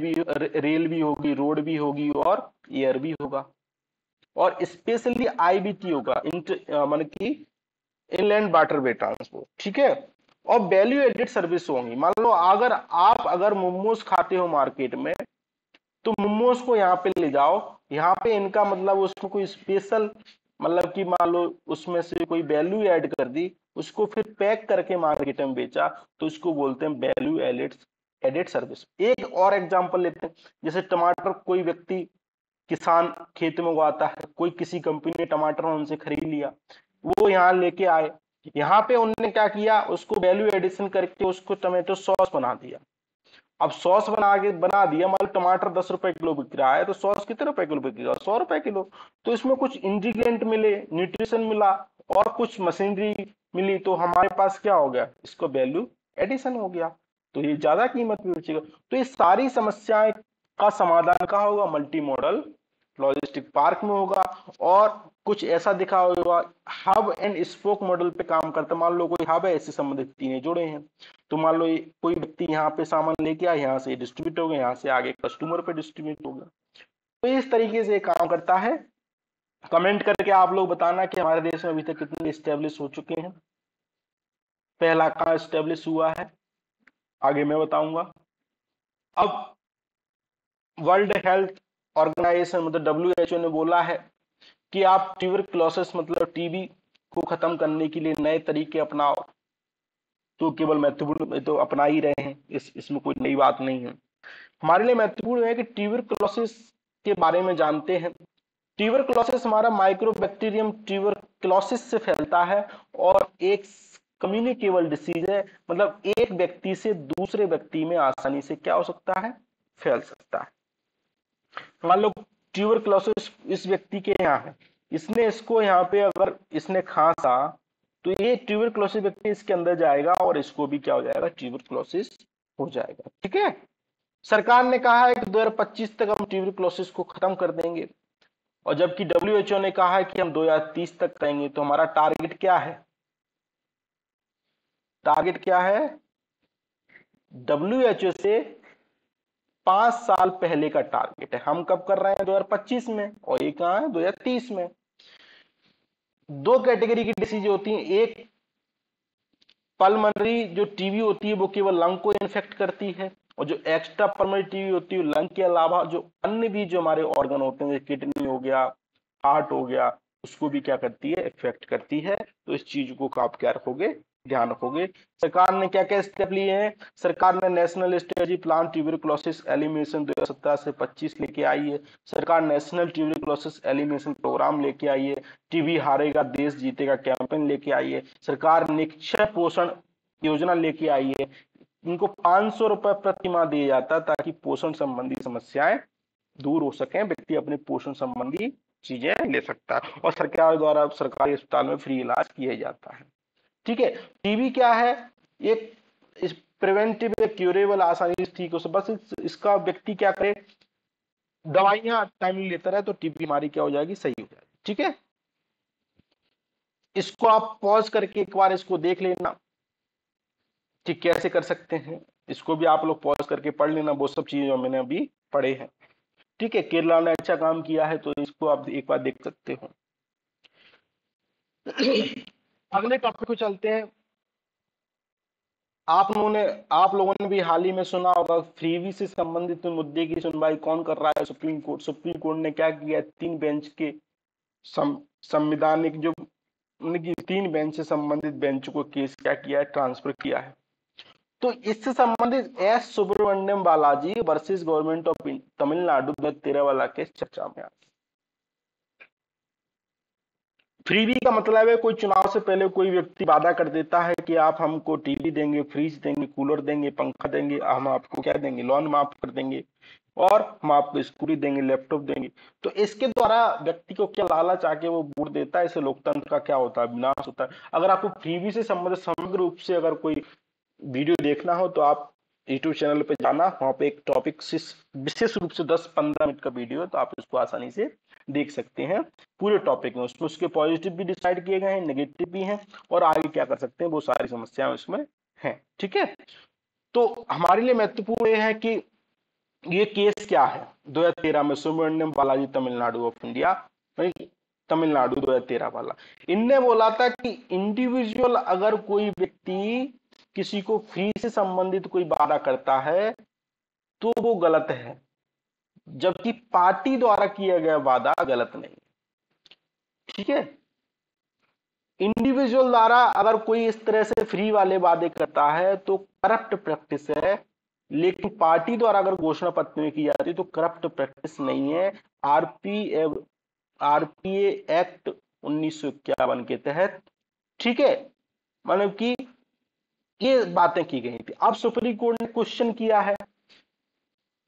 भी होगी, रोड भी होगी और एयर भी होगा, और स्पेशली IBT होगा, मतलब कि इनलैंड वाटर वे ट्रांसपोर्ट। ठीक है, और वैल्यू एडेड सर्विस होंगी। मान लो अगर मोमोज खाते हो मार्केट में, तो मोमोज को यहाँ पे ले जाओ, यहाँ पे इनका मतलब उसको कोई स्पेशल, मतलब कि मान लो उसमें से कोई वैल्यू ऐड कर दी, उसको फिर पैक करके मार्केट में बेचा, तो इसको बोलते हैं वैल्यू एडेड सर्विस। एक और एग्जांपल लेते हैं, जैसे टमाटर कोई व्यक्ति किसान खेत में उगाता है, कोई किसी कंपनी ने टमाटर उनसे खरीद लिया, वो यहाँ लेके आए, यहाँ पे उन्होंने क्या किया, उसको वैल्यू एडिशन करके उसको टमाटो सॉस बना दिया। अब सॉस बना दिया, मतलब टमाटर 10 रुपए किलो बिक रहा है, तो सॉस कितने रुपए किलो बिकेगा, 100 रुपए किलो। तो इसमें कुछ इंग्रेडिएंट मिले, न्यूट्रिशन मिला और कुछ मशीनरी मिली, तो हमारे पास क्या हो गया, इसको वैल्यू एडिशन हो गया, तो ये ज्यादा कीमत में बेचेगा। तो ये सारी समस्याएं का समाधान कहाँ होगा, मल्टी मॉडल लॉजिस्टिक पार्क में होगा। और कुछ ऐसा दिखा होगा, हब एंड स्पोक मॉडल पे काम करता है। मान लो कोई हब है, इससे संबंधित तीन जुड़े हैं, तो मान लो कोई व्यक्ति यहाँ पे सामान लेके आया, यहाँ से डिस्ट्रीब्यूट हो गया, यहाँ से आगे कस्टमर पे डिस्ट्रीब्यूट हो गया। तो इस तरीके से काम करता है। कमेंट करके आप लोग बताना कि हमारे देश में अभी तक कितने स्टेब्लिश हो चुके हैं, पहला कहाँ स्टेब्लिश हुआ है, आगे मैं बताऊंगा। अब वर्ल्ड हेल्थ ऑर्गेनाइजेशन मतलब डब्ल्यूएचओ ने बोला है कि आप ट्यूबरक्लोसिस मतलब टीबी को खत्म करने के लिए नए तरीके अपनाओ, तो केवल महत्वपूर्ण तो अपना ही रहे हैं, इसमें कोई नई बात नहीं है। हमारे लिए महत्वपूर्ण है कि ट्यूबरक्लोसिस के बारे में जानते हैं। ट्यूबरक्लोसिस हमारा माइक्रोबैक्टीरियम ट्यूबरक्लोसिस से फैलता है और एक कम्युनिकेबल डिसीज है, मतलब एक व्यक्ति से दूसरे व्यक्ति में आसानी से क्या हो सकता है, फैल सकता है। मान लो ट्यूबरक्लोसिस इस व्यक्ति के यहाँ है, इसने इसको यहाँ पे अगर इसने खांसा, तो ये ट्यूबरक्लोसिस व्यक्ति इसके अंदर जाएगा और इसको भी क्या हो जाएगा, ट्यूबरक्लोसिस हो जाएगा। ठीक है, सरकार ने कहा है कि 2025 तक हम ट्यूबरक्लोसिस को खत्म कर देंगे, और जबकि डब्ल्यूएचओ ने कहा है कि हम 2030 तक करेंगे। तो हमारा टारगेट क्या है, टारगेट क्या है, डब्ल्यूएचओ से 5 साल पहले का टारगेट है। हम कब कर रहे हैं, 2025 में, और ये कहां है, 2030 में। दो कैटेगरी की डिसीज होती है, एक पल्मोनरी जो टीबी होती है वो केवल लंग को इन्फेक्ट करती है, और जो एक्स्ट्रा पल्मोनरी टीबी होती है लंग के अलावा जो अन्य भी जो हमारे ऑर्गन होते हैं, किडनी हो गया, हार्ट हो गया, उसको भी क्या करती है, इफेक्ट करती है। तो इस चीज को आप क्या रखोगे, ध्यान रखोगे। सरकार ने क्या क्या स्टेप लिए हैं, सरकार ने national strategy plan tuberculosis elimination 2017 से 25 लेके आई है। सरकार नेशनल ट्यूबरक्लोसिस एलिमिनेशन प्रोग्राम लेके आई है। टीबी हारेगा देश जीतेगा कैंपेन लेके आई है। सरकार निक्षय पोषण योजना लेके आई है। इनको 500 रुपए प्रति माह दिया जाता है ताकि पोषण संबंधी समस्याएं दूर हो सकें, व्यक्ति अपने पोषण संबंधी चीजें ले सकता है, और सरकार द्वारा सरकारी अस्पताल में फ्री इलाज किया जाता है। ठीक है, टीबी क्या है, एक इस प्रिवेंटिव क्यूरेबल आसानी से ठीक हो, बस इसका व्यक्ति क्या करे, दवाइयां टाइमली लेता रहे तो टीबी बीमारी क्या हो जाएगी, सही हो जाएगी। ठीक है, इसको आप पॉज करके एक बार इसको देख लेना कि कैसे कर सकते हैं, इसको भी आप लोग पॉज करके पढ़ लेना, वो सब चीजें मैंने अभी पढ़े हैं। ठीक है, केरला ने अच्छा काम किया है तो इसको आप एक बार देख सकते हो। अगले टॉपिक को चलते हैं। आप लोगों ने भी हाल ही में सुना होगा, फ्रीबी से संबंधित मुद्दे की सुनवाई कौन कर रहा है, सुप्रीम कोर्ट। सुप्रीम कोर्ट ने क्या किया, 3 बेंच के संविधानिक जो 3 बेंच से संबंधित बेंच को केस क्या किया है, ट्रांसफर किया है। तो इससे संबंधित S Subramaniam Balaji versus government of Tamil Nadu 2013 वाला केस चर्चा में आ। फ्रीबी का मतलब है कोई चुनाव से पहले कोई व्यक्ति वादा कर देता है कि आप हमको टीवी देंगे, फ्रिज देंगे, कूलर देंगे, पंखा देंगे, हम आपको क्या देंगे, लोन माफ कर देंगे, और हम आपको स्कूटी देंगे, लैपटॉप देंगे। तो इसके द्वारा व्यक्ति को क्या लालच आके वो वोट देता है, इससे लोकतंत्र का क्या होता है, विनाश होता है। अगर आपको फ्रीबी से संबंधित समग्र रूप से अगर कोई वीडियो देखना हो तो आप यूट्यूब चैनल पे जाना, वहां पे एक टॉपिक विशेष रूप से 10-15 मिनट का वीडियो है, तो आप इसको आसानी से देख सकते हैं पूरे टॉपिक में। उसमें उसके पॉजिटिव भी डिसाइड किए गए हैं, नेगेटिव भी हैं, और आगे क्या कर सकते हैं वो सारी समस्याएं उसमें हैं। ठीक है, तो हमारे लिए महत्वपूर्ण यह है कि ये केस क्या है, 2013 में सुब्रमण्यम बालाजी तमिलनाडु ऑफ इंडिया, तमिलनाडु 2013 वाला। इनने बोला था कि इंडिविजुअल अगर कोई व्यक्ति किसी को फ्री से संबंधित कोई वादा करता है तो वो गलत है, जबकि पार्टी द्वारा किया गया वादा गलत नहीं। ठीक है, इंडिविजुअल द्वारा अगर कोई इस तरह से फ्री वाले वादे करता है तो करप्ट प्रैक्टिस है, लेकिन पार्टी द्वारा अगर घोषणा पत्र में की जाती है तो करप्ट प्रैक्टिस नहीं है। आरपीए आरपीए एक्ट 1951 के तहत, ठीक है, मतलब कि ये बातें की गई थी। अब सुप्रीम कोर्ट ने क्वेश्चन किया है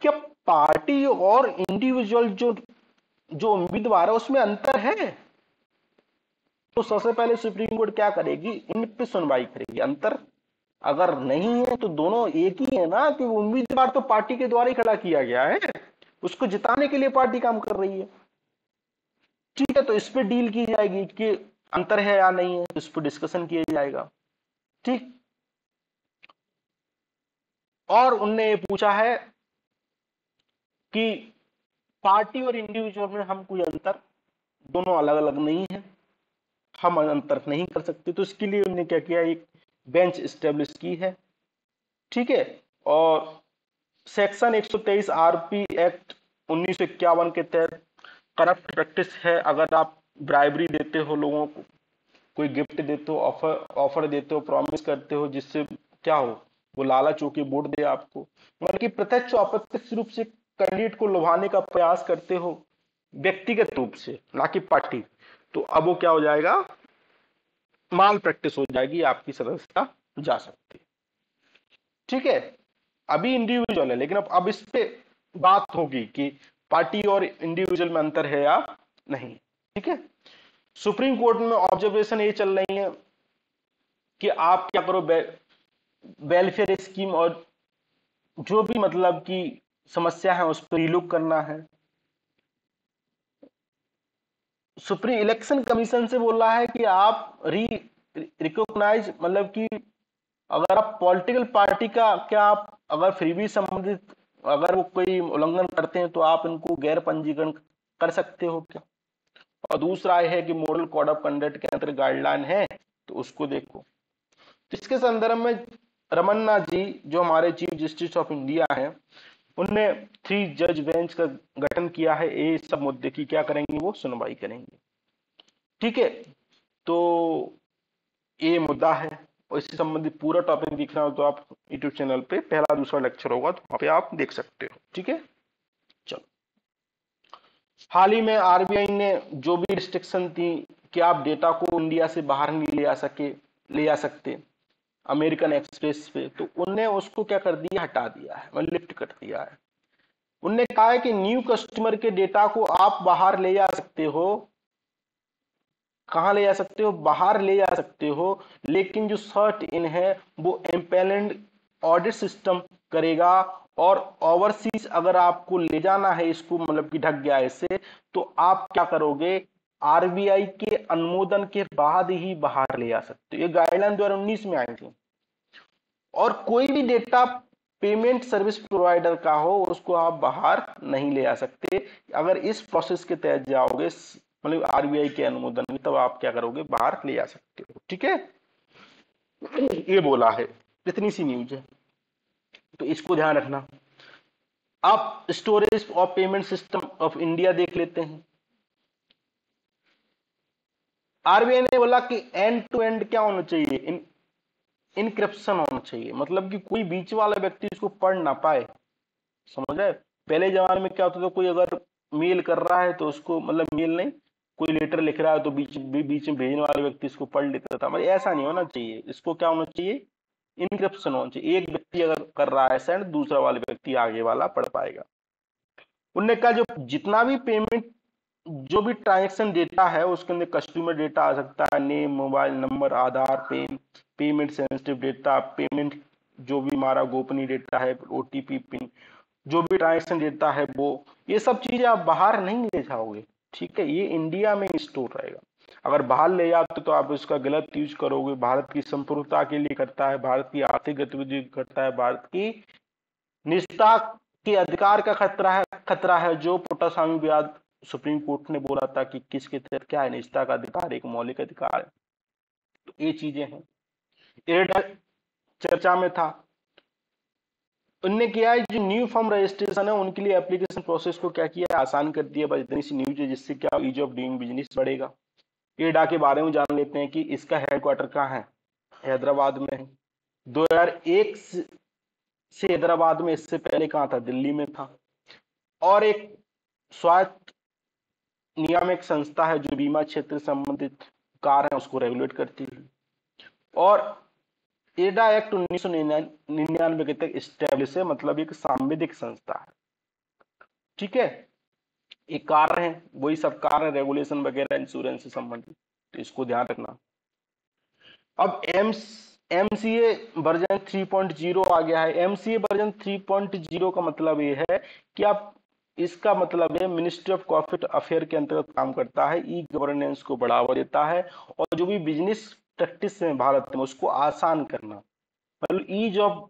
कि पार्टी और इंडिविजुअल जो जो उम्मीदवार है उसमें अंतर है। तो सबसे पहले सुप्रीम कोर्ट क्या करेगी, इन पे सुनवाई करेगी। अंतर अगर नहीं है तो दोनों एक ही है ना, कि उम्मीदवार तो पार्टी के द्वारा ही खड़ा किया गया है, उसको जिताने के लिए पार्टी काम कर रही है। ठीक है, तो इस पे डील की जाएगी कि अंतर है या नहीं है, इस पे डिस्कशन किया जाएगा। ठीक, और उनने ये पूछा है कि पार्टी और इंडिविजुअल में हम कोई अंतर, दोनों अलग अलग नहीं है, हम अंतर नहीं कर सकते। तो इसके लिए उन्होंने क्या किया, एक बेंच स्टेब्लिश की है। ठीक है, और सेक्शन 123 आरपी एक्ट 1951 के तहत करप्ट प्रैक्टिस है, अगर आप ब्राइबरी देते हो लोगों को, कोई गिफ्ट देते हो, ऑफर ऑफर देते हो, प्रॉमिस करते हो, जिससे क्या हो, वो लालच होके वोट दे आपको, मतलब कि प्रत्यक्ष और अप्रत्यक्ष रूप से कैंडिडेट को लुभाने का प्रयास करते हो, व्यक्तिगत रूप से, ना कि पार्टी, तो अब वो क्या हो जाएगा, माल प्रैक्टिस हो जाएगी, आपकी सदस्यता जा सकती है। ठीक है, अभी इंडिविजुअल है, लेकिन अब इस पे बात होगी कि पार्टी और इंडिविजुअल में अंतर है या नहीं। ठीक है, सुप्रीम कोर्ट में ऑब्जर्वेशन ये चल रही है कि आप क्या करो, वेलफेयर स्कीम और जो भी मतलब कि समस्या है उस पर रिलुक करना है। सुप्रीम इलेक्शन कमीशन से बोल रहा है कि आप रिकॉग्नाइज, मतलब कि अगर आप पॉलिटिकल पार्टी का, क्या आप अगर फिर भी संबंधित, अगर वो कोई उल्लंघन करते हैं तो आप इनको गैर पंजीकरण कर सकते हो क्या। और दूसरा है कि मॉडल कोड ऑफ कंडक्ट के अंदर गाइडलाइन है, तो उसको देखो। तो इसके संदर्भ में रमन्ना जी, जो हमारे चीफ जस्टिस ऑफ इंडिया हैं, उनने 3 जज बेंच का गठन किया है। ये सब मुद्दे की क्या करेंगे, वो सुनवाई करेंगे। ठीक है, तो ये मुद्दा है, और इससे संबंधित पूरा टॉपिक दिख रहा हो तो आप यूट्यूब चैनल पे पहला दूसरा लेक्चर होगा, तो वहां पे आप देख सकते हो। ठीक है, चलो। हाल ही में आरबीआई ने जो भी रिस्ट्रिक्शन थी कि आप डेटा को इंडिया से बाहर नहीं ले आ सकते अमेरिकन एक्सप्रेस पे, तो उनने उसको क्या कर दिया, हटा दिया है, मतलब लिफ्ट कर दिया है। उनने कहा है कि न्यू कस्टमर के डेटा को आप बाहर ले जा सकते हो, कहां ले जा सकते हो, बाहर ले जा सकते हो, लेकिन जो सर्ट इन है वो एम्पेलेंड ऑडिट सिस्टम करेगा, और ओवरसीज अगर आपको ले जाना है इसको, मतलब कि ढक गया इससे, तो आप क्या करोगे, आरबीआई के अनुमोदन के बाद ही बाहर ले जा सकते हो। ये गाइडलाइन 2019 में आई थी। और कोई भी डेटा पेमेंट सर्विस प्रोवाइडर का हो उसको आप बाहर नहीं ले आ सकते। अगर इस प्रोसेस के तहत जाओगे, मतलब आरबीआई के अनुमोदन में, तब आप क्या करोगे, बाहर ले आ सकते हो। ठीक है, ये बोला है, इतनी सी न्यूज है, तो इसको ध्यान रखना। आप storage of payment system of India देख लेते हैं। आरबीआई ने बोला कि एंड टू एंड क्या होना चाहिए, इनक्रिप्शन होना चाहिए, मतलब कि कोई बीच वाला व्यक्ति इसको पढ़ ना पाए। समझ रहे, पहले जमाने में क्या होता था, कोई अगर मेल कर रहा है तो उसको, मतलब मेल नहीं, कोई लेटर लिख रहा है तो बीच में भेजने वाले व्यक्ति इसको पढ़ लेता था। मतलब ऐसा नहीं होना चाहिए, इसको क्या होना चाहिए, इनक्रिप्शन होना चाहिए। एक व्यक्ति अगर कर रहा है सेंड, दूसरा वाला व्यक्ति आगे वाला पढ़ पाएगा। उनने कहा जो जितना भी पेमेंट, जो भी ट्रांजेक्शन डेटा है उसके अंदर कस्टमर डेटा आ सकता है, नेम, मोबाइल नंबर, आधार, पेमेंट सेंसिटिव डेटा, पेमेंट जो भी हमारा गोपनीय डेटा है, ओटीपी, पिन, जो भी ट्रांजेक्शन डेटा है वो, ये सब चीजें आप बाहर नहीं ले जाओगे। ठीक है, ये इंडिया में स्टोर रहेगा। अगर बाहर ले जाते तो आप इसका गलत यूज करोगे। भारत की संप्रभुता के लिए करता है, भारत की आर्थिक गतिविधि करता है, भारत की निजता के अधिकार का खतरा है, जो पोटासामी विवाद सुप्रीम कोर्ट ने बोला था कि किसके तहत क्या है, निजता का अधिकार एक मौलिक अधिकार है। तो ये चीजें हैं, एडा चर्चा में था। उनने किया है जो न्यू फॉर्म रजिस्ट्रेशन है उनके लिए एप्लीकेशन प्रोसेस को क्या किया है, आसान कर दिया। बस इतनी सी न्यूज है, जिससे क्या ईज ऑफ डूइंग बिजनेस बढ़ेगा। एडा के बारे में जान लेते हैं कि इसका हेडक्वार्टर कहाँ है, हैदराबाद में है। 2001 से हैदराबाद में, इससे पहले कहाँ था, दिल्ली में था। और एक स्वायत्त नियामक संस्था है जो बीमा क्षेत्र से संबंधित कार्य है उसको रेगुलेट करती है। और एडा एक्ट 1999 के तहत स्टैब्लिश है, मतलब एक सांविधिक संस्था है। ठीक है, ये कार्य है, वही सब कार्य रेगुलेशन वगैरह इंश्योरेंस से संबंधित, तो इसको ध्यान रखना। अब एमसीए वर्जन 3.0 आ गया है। एमसीए वर्जन 3.0 का मतलब ये है कि आप, इसका मतलब है मिनिस्ट्री ऑफ कॉर्पोरेट अफेयर के अंतर्गत काम करता है, ई गवर्नेंस को बढ़ावा देता है और जो भी बिजनेस प्रैक्टिस है भारत में उसको आसान करना, मतलब ईज ऑफ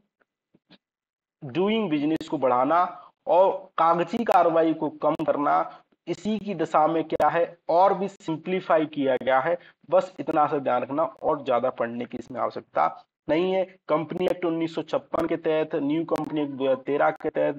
डूइंग बिजनेस को बढ़ाना और कागजी कार्रवाई को कम करना, इसी की दिशा में क्या है और भी सिंप्लीफाई किया गया है। बस इतना सा ध्यान रखना और ज्यादा पढ़ने की इसमें आवश्यकता नहीं है। कंपनी एक्ट 1956 के तहत, न्यू कंपनी एक्ट 2013 के तहत,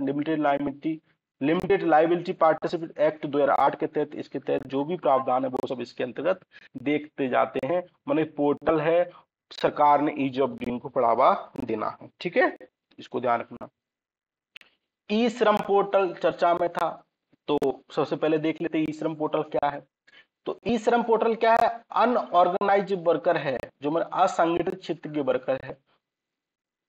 लिमिटेड लाइबिलिटी पार्टनरशिप एक्ट 2008 के तहत, इसके तहत जो भी प्रावधान है वो सब इसके अंतर्गत देखते जाते हैं। मैंने पोर्टल है, सरकार ने ईज ऑफ डूइंग को बढ़ावा देना है। ठीक है, इसको ध्यान रखना। ई श्रम पोर्टल चर्चा में था, तो सबसे पहले देख लेते हैं ई श्रम पोर्टल क्या है। तो ई श्रम पोर्टल क्या है? अनऑर्गेनाइज वर्कर है, जो मेरे असंगठित क्षेत्र के वर्कर है,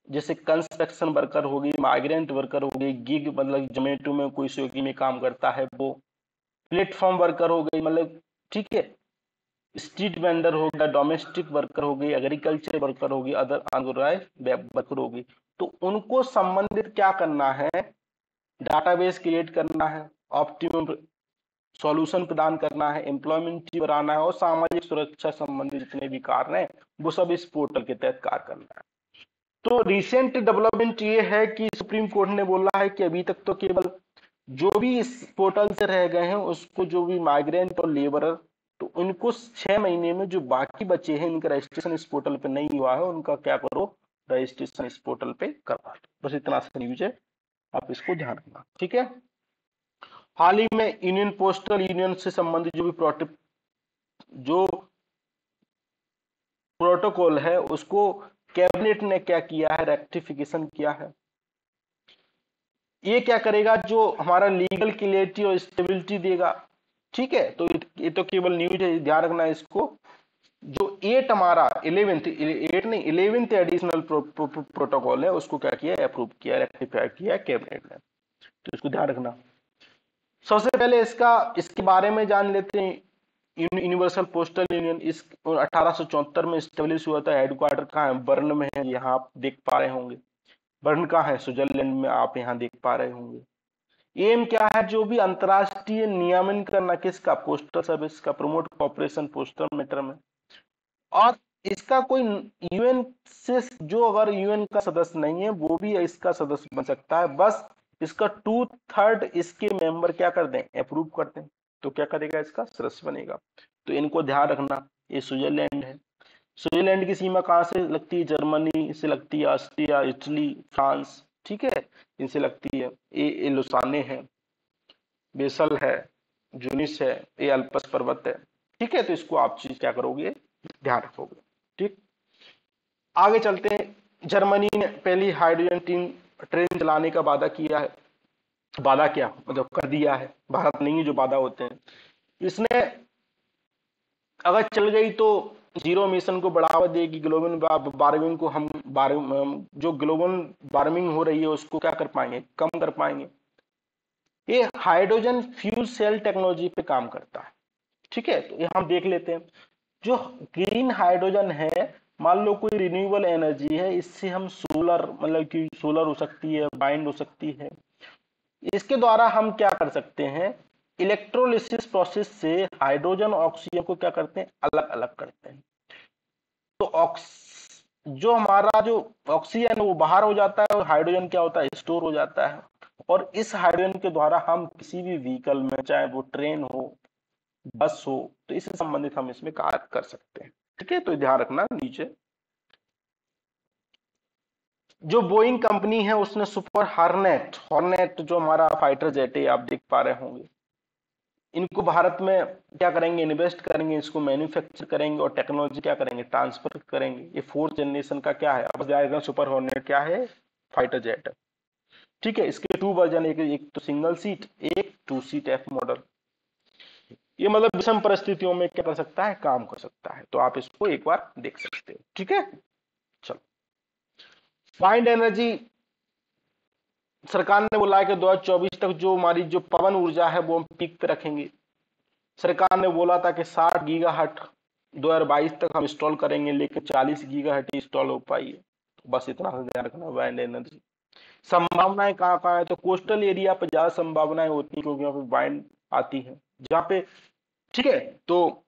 जैसे कंस्ट्रक्शन वर्कर होगी, माइग्रेंट वर्कर होगी, गिग मतलब जोमेटो में कोई स्विगी में काम करता है वो, प्लेटफॉर्म वर्कर हो गई, मतलब ठीक है, स्ट्रीट वेंडर हो गया, डोमेस्टिक वर्कर हो गई, एग्रीकल्चर वर्कर होगी, अदर अनऑर्गेनाइज्ड वर्कर होगी। तो उनको संबंधित क्या करना है? डाटाबेस क्रिएट करना है, ऑप्टिमम सॉल्यूशन प्रदान करना है, एम्प्लॉयमेंट बनाना है और सामाजिक सुरक्षा संबंधी जितने भी कार्य हैं वो सब इस पोर्टल के तहत कार्य करना है। तो रिसेंट डेवलपमेंट ये है कि सुप्रीम कोर्ट ने बोला है कि अभी तक तो केवल जो भी इस पोर्टल से रह गए हैं उसको, जो भी माइग्रेंट और लेबरर, तो उनको 6 महीने में जो बाकी बचे हैं इनका रजिस्ट्रेशन इस पोर्टल पे नहीं हुआ है, उनका क्या करो, रजिस्ट्रेशन इस पोर्टल पे करवा लो। बस इतना सा न्यूज है, आप इसको ध्यान रखना। ठीक है, हाल ही में यूनियन पोस्टल यूनियन से संबंधित जो प्रोटोकॉल है उसको कैबिनेट ने क्या किया है, रेक्टिफिकेशन किया है। ये क्या करेगा? जो हमारा लीगल क्लियरिटी और स्टेबिलिटी देगा। ठीक है, तो ये तो केवल न्यूज है, ध्यान रखना इसको। जो एट हमारा 11th, एट नहीं 11th एडिशनल प्रोटोकॉल है उसको क्या किया, अप्रूव किया, रेक्टिफाई किया कैबिनेट ने, तो इसको ध्यान रखना। सबसे पहले इसके बारे में जान लेते हैं। यूनिवर्सल पोस्टल यूनियन इस 1874 में स्टेब्लिश हुआ था। हेडक्वार्टर कहाँ है? बर्न में है, यहाँ आप देख पा रहे होंगे। बर्न कहाँ है? स्विट्जरलैंड में, आप यहाँ देख पा रहे होंगे। एम क्या है? जो भी अंतरराष्ट्रीय नियमन करना, किसका? पोस्टल सर्विस का, प्रमोट कॉपरेशन पोस्टल मैटर में। और इसका कोई यूएन से, जो अगर यूएन का सदस्य नहीं है वो भी इसका सदस्य बन सकता है, बस इसका 2/3 इसके मेंबर क्या कर दें, अप्रूव कर दें, तो क्या करेगा, इसका सदस्य बनेगा। तो इनको ध्यान रखना। ये स्विट्जरलैंड है। स्विट्जरलैंड की सीमा कहाँ से लगती है? जर्मनी से लगती है, ऑस्ट्रिया, इटली, फ्रांस, ठीक है, इनसे लगती है। ये लुसाने है, बेसल है, जूनिस है, ये अल्पस पर्वत है। ठीक है, तो इसको आप चीज क्या करोगे, ध्यान रखोगे। ठीक, आगे चलते हैं। जर्मनी ने पहली हाइड्रोजन ट्रेन चलाने का वादा किया है। वादा क्या मतलब, कर दिया है। भारत नहीं है जो वादा होते हैं। इसने अगर चल गई तो जीरो मिशन को बढ़ावा देगी, ग्लोबल वार्मिंग को हम जो ग्लोबल वार्मिंग हो रही है उसको क्या कर पाएंगे, कम कर पाएंगे। ये हाइड्रोजन फ्यूल सेल टेक्नोलॉजी पे काम करता है। ठीक है, तो ये हम देख लेते हैं। जो ग्रीन हाइड्रोजन है, मान लो कोई रिन्यूएबल एनर्जी है, इससे हम सोलर, मतलब कि सोलर हो सकती है, बाइंड हो सकती है। इसके द्वारा हम क्या कर सकते हैं, इलेक्ट्रोलिसिस प्रोसेस से हाइड्रोजन और ऑक्सीजन को क्या करते हैं, अलग अलग करते हैं। तो जो हमारा जो ऑक्सीजन है वो बाहर हो जाता है और हाइड्रोजन क्या होता है, स्टोर हो जाता है। और इस हाइड्रोजन के द्वारा हम किसी भी व्हीकल में, चाहे वो ट्रेन हो, बस हो, तो इससे संबंधित हम इसमें कार्य कर सकते हैं। ठीक है, तो ध्यान रखना। नीचे जो बोइंग कंपनी है उसने सुपर हॉर्नेट हॉर्नेट जो हमारा फाइटर जेट है, आप देख पा रहे होंगे, इनको भारत में क्या करेंगे, इन्वेस्ट करेंगे, इसको मैन्युफैक्चर करेंगे और टेक्नोलॉजी क्या करेंगे, ट्रांसफर करेंगे। ये 4th जनरेशन का क्या है, अब जाएगा सुपर हॉर्नेट क्या है, फाइटर जेट है। ठीक है, इसके 2 वर्जन, एक तो सिंगल सीट, एक 2 सीट एफ मॉडल। ये मतलब विषम परिस्थितियों में क्या कर सकता है, काम कर सकता है। तो आप इसको एक बार देख सकते हो, ठीक है। चलो, फाइंड एनर्जी, सरकार ने बोला है कि 2024 तक जो हमारी जो पवन ऊर्जा है वो हम पीक पे रखेंगे। सरकार ने बोला था कि 60 गीगाहट 2022 तक हम इंस्टॉल करेंगे, लेकिन 40 गीगाहट ही इंस्टॉल हो पाई है। तो बस इतना सा ध्यान रखना। वाइंड एनर्जी संभावनाएं कहाँ कहाँ है, तो कोस्टल एरिया पर ज्यादा संभावनाएं होती है, क्योंकि वहां पे वाइंड आती है जहाँ पे, ठीक है। तो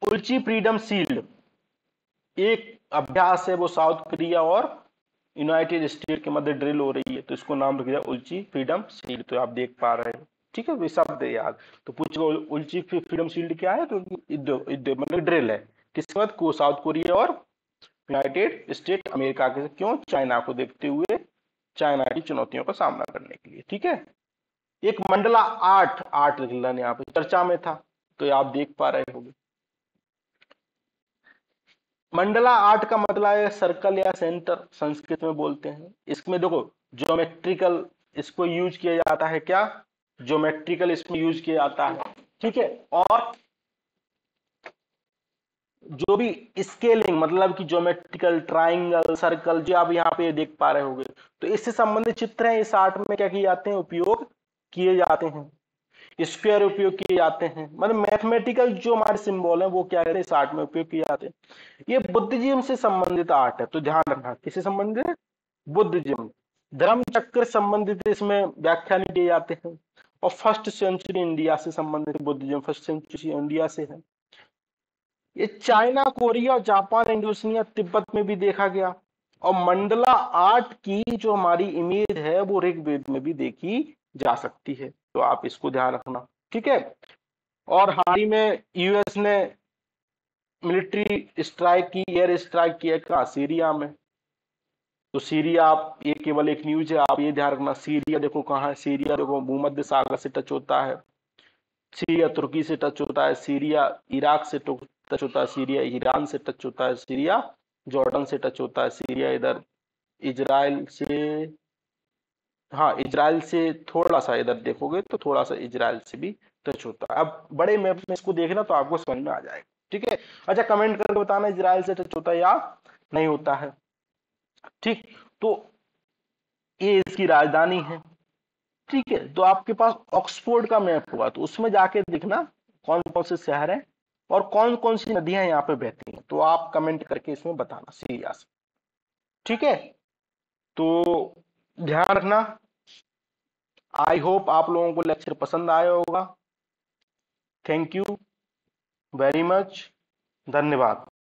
उल्ची फ्रीडम शील्ड एक अभ्यास है, वो साउथ कोरिया और यूनाइटेड स्टेट के मध्य ड्रिल हो रही है, तो इसको नाम रख दिया उल्ची फ्रीडम शील्ड। तो आप देख पा रहे हो, ठीक है, वे शब्द है याद। तो पूछ उल्ची फ्रीडम शील्ड क्या है, तो मतलब ड्रिल है किसके बाद को, साउथ कोरिया और यूनाइटेड स्टेट अमेरिका के, क्यों, चाइना को देखते हुए, चाइना की चुनौतियों का सामना करने के लिए, ठीक है। एक मंडला आठ आठ रिलन यहाँ पे चर्चा में था, तो ये आप देख पा रहे होंगे। मंडला आर्ट का मतलब है सर्कल या सेंटर, संस्कृत में बोलते हैं। इसमें देखो ज्योमेट्रिकल इसको यूज किया जाता है, क्या, ज्योमेट्रिकल इसमें यूज किया जाता है, ठीक है। और जो भी स्केलिंग मतलब कि ज्योमेट्रिकल ट्राइंगल सर्कल जो आप यहाँ पे देख पा रहे होंगे, तो इससे संबंधित चित्र हैं, इस आर्ट में क्या किए जाते हैं, उपयोग किए जाते हैं। स्क्वायर उपयोग किए जाते हैं, मतलब मैथमेटिकल जो हमारे सिंबल है वो क्या है, इस आर्ट में उपयोग किए जाते हैं। ये बुद्धिज्म से संबंधित आर्ट है, तो ध्यान रखना किससे संबंधित है, बुद्धिज्म। धर्म चक्र संबंधित इसमें व्याख्यान दिए जाते हैं। और फर्स्ट सेंचुरी इंडिया से संबंधित बुद्धिज्म फर्स्ट सेंचुरी इंडिया से है। ये China, Korea, Japan, Indonesia, Tibet में भी देखा गया। और मंडला आर्ट की जो हमारी इमेज है वो ऋग्वेद में भी देखी जा सकती है, तो आप इसको ध्यान रखना, ठीक है। और हाल ही में यूएस ने मिलिट्री स्ट्राइक की, एयर स्ट्राइक किया कहा, सीरिया में। तो सीरिया, आप ये केवल एक न्यूज है, आप ये ध्यान रखना, सीरिया देखो कहाँ है, सीरिया देखो भूमध्य सागर से टच होता है, सीरिया तुर्की से टच होता है, सीरिया इराक से टच होता है, सीरिया ईरान से टच होता है, सीरिया जॉर्डन से टच होता है, सीरिया इधर इजराइल से, हाँ इजराइल से थोड़ा सा इधर देखोगे तो थोड़ा सा इजराइल से भी टच होता है। अब बड़े मैप में इसको देखना तो आपको समझ में आ जाएगा, ठीक है। अच्छा, कमेंट करके बताना इजराइल से टच होता है या नहीं होता है, ठीक। तो ये इसकी राजधानी है, ठीक है। तो आपके पास ऑक्सफोर्ड का मैप होगा, तो उसमें जाके देखना कौन कौन से शहर हैं और कौन कौन सी नदियां यहाँ पे बहती हैं, तो आप कमेंट करके इसमें बताना सीरिया से, ठीक है। तो ध्यान रखना, आई होप आप लोगों को लेक्चर पसंद आया होगा। थैंक यू वेरी मच, धन्यवाद।